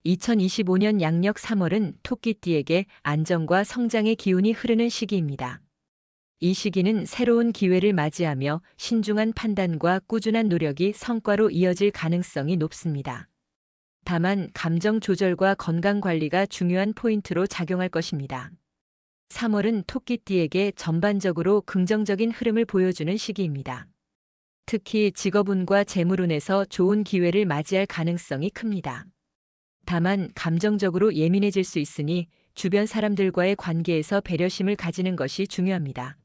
2025년 양력 3월은 토끼띠에게 안정과 성장의 기운이 흐르는 시기입니다. 이 시기는 새로운 기회를 맞이하며 신중한 판단과 꾸준한 노력이 성과로 이어질 가능성이 높습니다. 다만 감정 조절과 건강 관리가 중요한 포인트로 작용할 것입니다. 3월은 토끼띠에게 전반적으로 긍정적인 흐름을 보여주는 시기입니다. 특히 직업운과 재물운에서 좋은 기회를 맞이할 가능성이 큽니다. 다만 감정적으로 예민해질 수 있으니 주변 사람들과의 관계에서 배려심을 가지는 것이 중요합니다.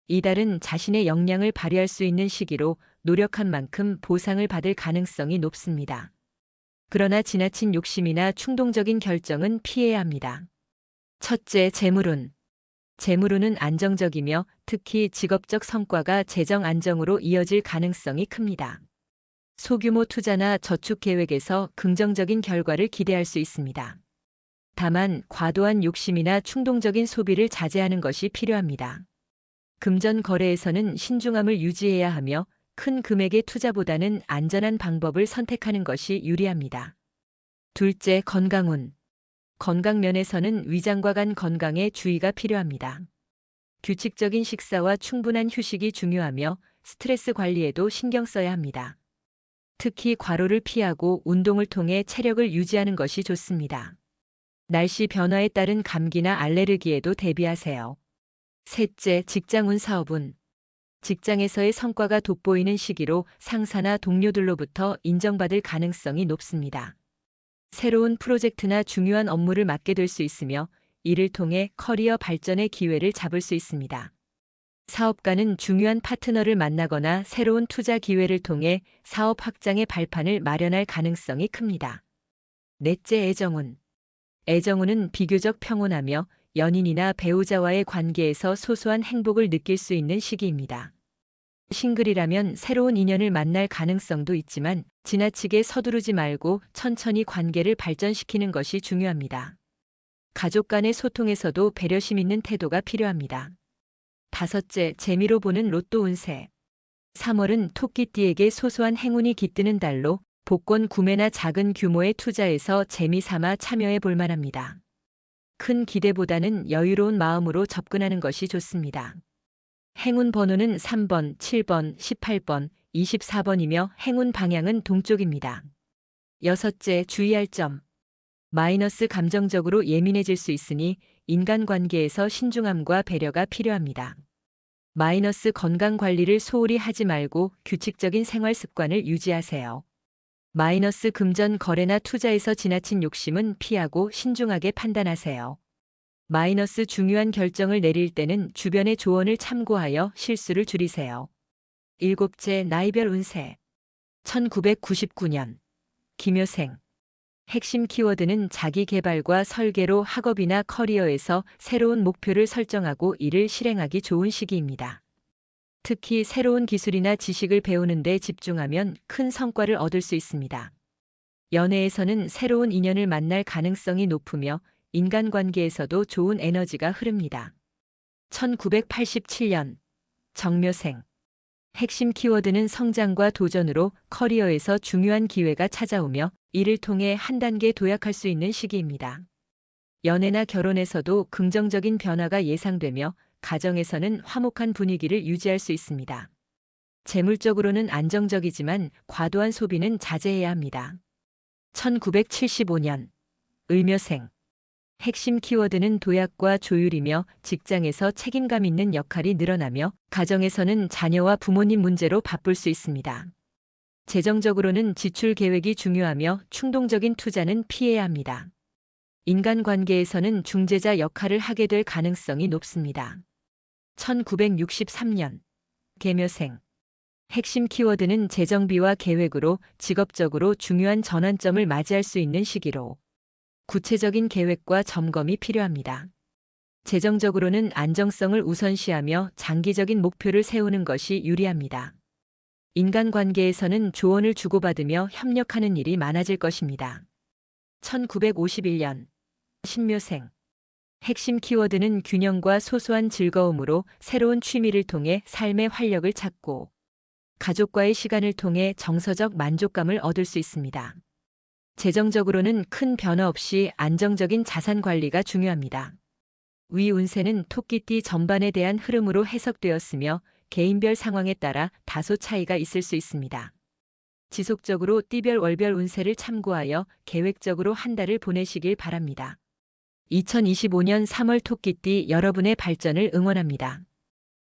이달은 자신의 역량을 발휘할 수 있는 시기로 노력한 만큼 보상을 받을 가능성이 높습니다. 그러나 지나친 욕심이나 충동적인 결정은 피해야 합니다. 첫째, 재물운. 재물운은 안정적이며 특히 직업적 성과가 재정 안정으로 이어질 가능성이 큽니다. 소규모 투자나 저축 계획에서 긍정적인 결과를 기대할 수 있습니다. 다만 과도한 욕심이나 충동적인 소비를 자제하는 것이 필요합니다. 금전 거래에서는 신중함을 유지해야 하며 큰 금액의 투자보다는 안전한 방법을 선택하는 것이 유리합니다. 둘째, 건강운. 건강 면에서는 위장과 간 건강에 주의가 필요합니다. 규칙적인 식사와 충분한 휴식이 중요하며 스트레스 관리에도 신경 써야 합니다. 특히 과로를 피하고 운동을 통해 체력을 유지하는 것이 좋습니다. 날씨 변화에 따른 감기나 알레르기에도 대비하세요. 셋째, 직장운 사업운. 직장에서의 성과가 돋보이는 시기로 상사나 동료들로부터 인정받을 가능성이 높습니다. 새로운 프로젝트나 중요한 업무를 맡게 될 수 있으며 이를 통해 커리어 발전의 기회를 잡을 수 있습니다. 사업가는 중요한 파트너를 만나거나 새로운 투자 기회를 통해 사업 확장의 발판을 마련할 가능성이 큽니다. 넷째, 애정운. 애정운은 비교적 평온하며 연인이나 배우자와의 관계에서 소소한 행복을 느낄 수 있는 시기입니다. 싱글이라면 새로운 인연을 만날 가능성도 있지만 지나치게 서두르지 말고 천천히 관계를 발전시키는 것이 중요합니다. 가족 간의 소통에서도 배려심 있는 태도가 필요합니다. 다섯째, 재미로 보는 로또 운세. 3월은 토끼띠에게 소소한 행운이 깃드는 달로 복권 구매나 작은 규모의 투자에서 재미삼아 참여해 볼 만합니다. 큰 기대보다는 여유로운 마음으로 접근하는 것이 좋습니다. 행운 번호는 3번, 7번, 18번, 24번이며 행운 방향은 동쪽입니다. 여섯째, 주의할 점. 마이너스 감정적으로 예민해질 수 있으니 인간관계에서 신중함과 배려가 필요합니다. 마이너스 건강 관리를 소홀히 하지 말고 규칙적인 생활 습관을 유지하세요. 마이너스 금전 거래나 투자에서 지나친 욕심은 피하고 신중하게 판단하세요. 마이너스 중요한 결정을 내릴 때는 주변의 조언을 참고하여 실수를 줄이세요. 일곱째, 나이별 운세. 1999년. 김효생. 핵심 키워드는 자기 개발과 설계로 학업이나 커리어에서 새로운 목표를 설정하고 이를 실행하기 좋은 시기입니다. 특히 새로운 기술이나 지식을 배우는 데 집중하면 큰 성과를 얻을 수 있습니다. 연애에서는 새로운 인연을 만날 가능성이 높으며 인간관계에서도 좋은 에너지가 흐릅니다. 1987년. 정묘생. 핵심 키워드는 성장과 도전으로 커리어에서 중요한 기회가 찾아오며 이를 통해 한 단계 도약할 수 있는 시기입니다. 연애나 결혼에서도 긍정적인 변화가 예상되며 가정에서는 화목한 분위기를 유지할 수 있습니다. 재물적으로는 안정적이지만 과도한 소비는 자제해야 합니다. 1975년. 을묘생. 핵심 키워드는 도약과 조율이며 직장에서 책임감 있는 역할이 늘어나며 가정에서는 자녀와 부모님 문제로 바쁠 수 있습니다. 재정적으로는 지출 계획이 중요하며 충동적인 투자는 피해야 합니다. 인간관계에서는 중재자 역할을 하게 될 가능성이 높습니다. 1963년. 계묘생. 핵심 키워드는 재정비와 계획으로 직업적으로 중요한 전환점을 맞이할 수 있는 시기로 구체적인 계획과 점검이 필요합니다. 재정적으로는 안정성을 우선시하며 장기적인 목표를 세우는 것이 유리합니다. 인간관계에서는 조언을 주고받으며 협력하는 일이 많아질 것입니다. 1951년. 신묘생. 핵심 키워드는 균형과 소소한 즐거움으로 새로운 취미를 통해 삶의 활력을 찾고 가족과의 시간을 통해 정서적 만족감을 얻을 수 있습니다. 재정적으로는 큰 변화 없이 안정적인 자산 관리가 중요합니다. 위 운세는 토끼띠 전반에 대한 흐름으로 해석되었으며 개인별 상황에 따라 다소 차이가 있을 수 있습니다. 지속적으로 띠별 월별 운세를 참고하여 계획적으로 한 달을 보내시길 바랍니다. 2025년 3월 토끼띠 여러분의 발전을 응원합니다.